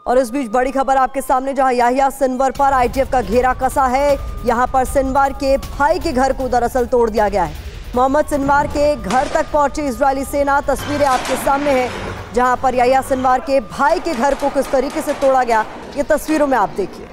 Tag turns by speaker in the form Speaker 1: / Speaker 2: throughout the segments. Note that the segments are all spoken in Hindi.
Speaker 1: और इस बीच बड़ी खबर आपके सामने, जहां याहिया सिनवर पर आईटीएफ का घेरा कसा है। यहां पर सिनवार के भाई के घर को दरअसल तोड़ दिया गया है। मोहम्मद सिनवार के घर तक पहुंची इजरायली सेना। तस्वीरें आपके सामने हैं, जहां पर याहिया सिनवार के भाई के घर को किस तरीके से तोड़ा गया, ये तस्वीरों में आप देखिए।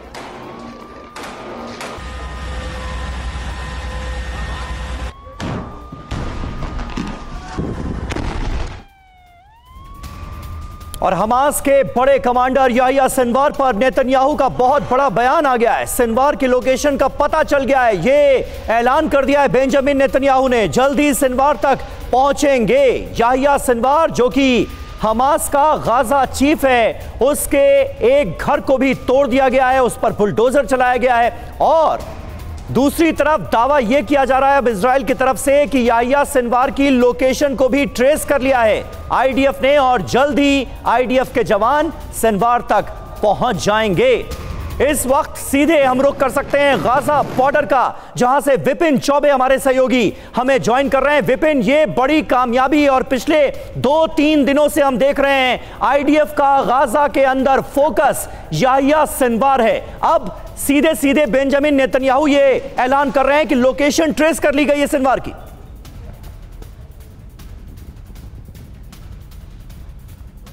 Speaker 2: और हमास के बड़े कमांडर याहिया सिनवार पर नेतन्याहू का बहुत बड़ा बयान आ गया है। सिनवार की लोकेशन का पता चल गया है, ये ऐलान कर दिया है बेंजामिन नेतन्याहू ने। जल्द ही सिनवार तक पहुंचेंगे। याहिया सिनवार जो कि हमास का गाजा चीफ है, उसके एक घर को भी तोड़ दिया गया है, उस पर बुलडोजर चलाया गया है। और दूसरी तरफ दावा यह किया जा रहा है अब इजराइल की तरफ से कि याहिया सिनवार की लोकेशन को भी ट्रेस कर लिया है आईडीएफ ने, और जल्द ही आईडीएफ के जवान सिनवार तक पहुंच जाएंगे। इस वक्त सीधे हम रुख कर सकते हैं गाजा बॉर्डर का, जहां से विपिन चौबे हमारे सहयोगी हमें ज्वाइन कर रहे हैं। विपिन, ये बड़ी कामयाबी, और पिछले 2-3 दिनों से हम देख रहे हैं आईडीएफ का गाजा के अंदर फोकस याहिया सिनवार है। अब सीधे सीधे बेंजामिन नेतन्याहू ये ऐलान कर रहे हैं कि लोकेशन ट्रेस कर ली गई है सिनवार की।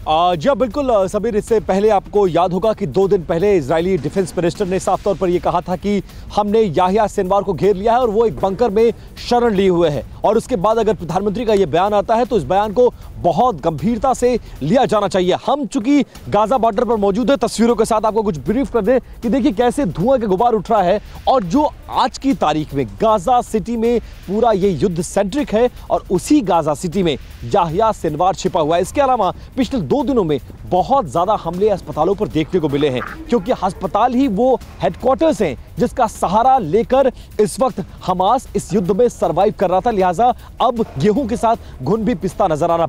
Speaker 3: जी बिल्कुल सबीर, इससे पहले आपको याद होगा कि 2 दिन पहले इजरायली डिफेंस मिनिस्टर ने साफ तौर पर यह कहा था कि हमने याहिया सिनवार को घेर लिया है और वो एक बंकर में शरण लिए हुए हैं। और उसके बाद अगर प्रधानमंत्री का यह बयान आता है तो इस बयान को बहुत गंभीरता से लिया जाना चाहिए। हम चूंकि गाजा बॉर्डर पर मौजूद है, तस्वीरों के साथ आपको कुछ ब्रीफ कर दें कि देखिए कैसे धुआं के गुबार उठ रहा है। और जो आज की तारीख में गाजा सिटी में पूरा ये युद्ध सेंट्रिक है, और उसी गाजा सिटी में याहिया सिनवार छिपा हुआ है। इसके अलावा पिछले 2 दिनों में बहुत ज्यादा हमले अस्पतालों पर देखने को मिले हैं, क्योंकि अस्पताल ही वो हेडक्वार्टर्स हैं जिसका सहारा लेकर इस वक्त हमास इस युद्ध में सरवाइव कर रहा था। लिहाजा अब गेहूं के साथ घुन भी पिसता नजर आ रहा।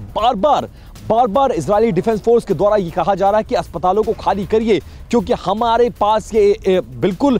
Speaker 3: बार बार इजरायली डिफेंस फोर्स के द्वारा ये कहा जा रहा है कि अस्पतालों को खाली करिए, क्योंकि हमारे पास ये बिल्कुल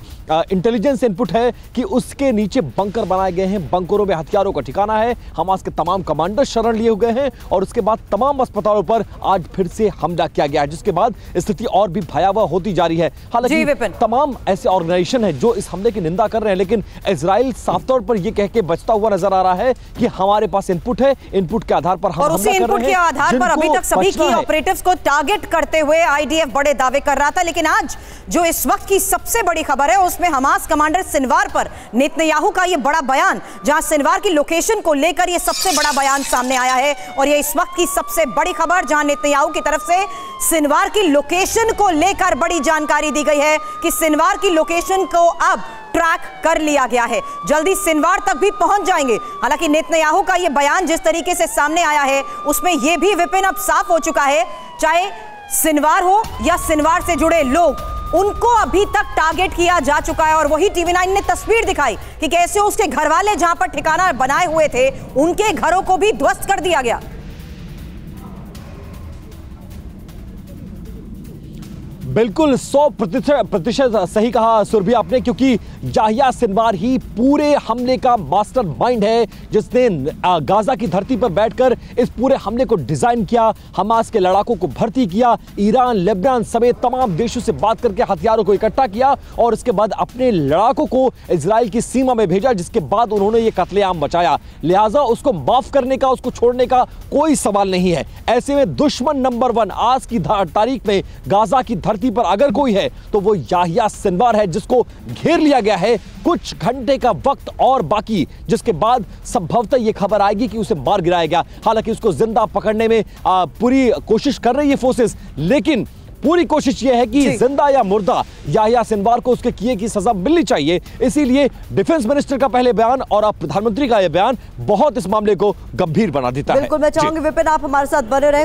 Speaker 3: इंटेलिजेंस इनपुट है कि उसके नीचे बंकर बनाए गए हैं। बंकरों में हथियारों का ठिकाना है। हमास के तमाम कमांडर शरण लिए हुए हैं, और उसके बाद तमाम अस्पतालों पर आज फिर से हमला किया गया है, जिसके बाद स्थिति और भी भयावह होती जा रही है। हालांकि तमाम ऐसे ऑर्गेनाइजेशन है जो इस हमले की निंदा कर रहे हैं, लेकिन इजराइल साफ तौर पर यह कह के बचता हुआ नजर आ रहा है कि हमारे पास इनपुट है, इनपुट के आधार पर हम हमला कर रहे हैं।
Speaker 1: अभी तक सभी की ऑपरेटिव्स को टारगेट करते हुए आईडीएफ बड़े दावे कर रहा था, लेकिन आज जो इस वक्त की सबसे बड़ी खबर है उसमें हमास कमांडर सिनवार पर नेतन्याहू का यह बड़ा बयान, जहां सिनवार की लोकेशन को लेकर यह सबसे बड़ा बयान सामने आया है। और यह इस वक्त की सबसे बड़ी खबर, जहां नेतन्याहू की तरफ से सिनवार की लोकेशन को लेकर बड़ी जानकारी दी गई है कि सिनवार की लोकेशन को अब ट्रैक कर लिया गया है, जल्दी सिनवार तक भी पहुंच जाएंगे। हालांकि नेतन्याहू का यह बयान जिस तरीके से सामने आया है उसमें यह भी विपिन अब साफ हो चुका है, चाहे सिनवार हो या सिनवार से जुड़े लोग, उनको अभी तक टारगेट किया जा चुका है। और वही टीवी9 ने तस्वीर दिखाई कि कैसे उसके घर वाले जहां पर ठिकाना बनाए हुए थे उनके घरों को भी ध्वस्त कर दिया गया।
Speaker 3: बिल्कुल 100% सही कहा सुरभि आपने, क्योंकि याहिया सिनवार ही पूरे हमले का मास्टरमाइंड है, जिसने गाजा की धरती पर बैठकर इस पूरे हमले को डिजाइन किया, हमास के लड़ाकों को भर्ती किया, ईरान, लेबनान समेत तमाम देशों से बात करके हथियारों को इकट्ठा किया, और उसके बाद अपने लड़ाकों को इजराइल की सीमा में भेजा, जिसके बाद उन्होंने ये कत्लेआम बचाया। लिहाजा उसको माफ करने का, उसको छोड़ने का कोई सवाल नहीं है। ऐसे में दुश्मन नंबर 1 आज की तारीख में गाजा की धरती पर अगर कोई है तो वो याहिया सिनवार है, जिसको घेर लिया गया है। कुछ घंटे का वक्त और बाकी, जिसके बाद संभवतः ये खबर आएगी कि उसे मार गिराया गया। हालांकि उसको जिंदा पकड़ने में पूरी कोशिश कर रही है फोर्सेस, लेकिन पूरी कोशिश यह है कि जिंदा या मुर्दा याहिया सिनवार को उसके किए की सजा मिलनी चाहिए। इसीलिए डिफेंस मिनिस्टर का पहले बयान और अब प्रधानमंत्री का यह बयान बहुत इस मामले को गंभीर बना देता है।
Speaker 1: बिल्कुल, मैं चाहूंगी विपिन आप हमारे साथ बने रहे।